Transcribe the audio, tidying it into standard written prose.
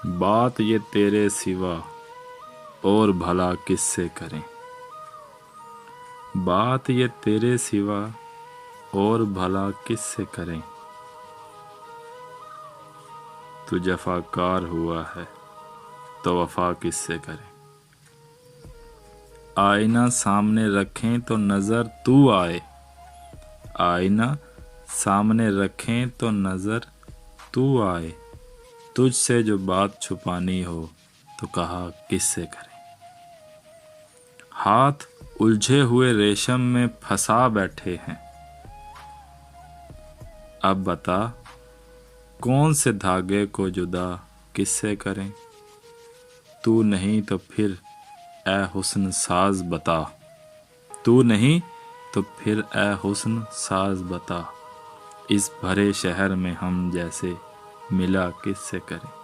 بات یہ تیرے سوا اور بھلا کس سے کریں، بات یہ تیرے سوا اور بھلا کس سے کریں، تو جفاکار ہوا ہے تو وفا کس سے کریں۔ آئینہ سامنے رکھیں تو نظر تو آئے، آئینہ سامنے رکھیں تو نظر تو آئے، تجھ سے جو بات چھپانی ہو تو کہا کس سے کریں۔ ہاتھ الجھے ہوئے ریشم میں پھنسا بیٹھے ہیں، اب بتا کون سے دھاگے کو جدا کس سے کریں۔ تو نہیں تو پھر اے حسن ساز بتا، تو نہیں تو پھر اے حسن ساز بتا، اس بھرے شہر میں ہم جیسے ملا کس سے کریں۔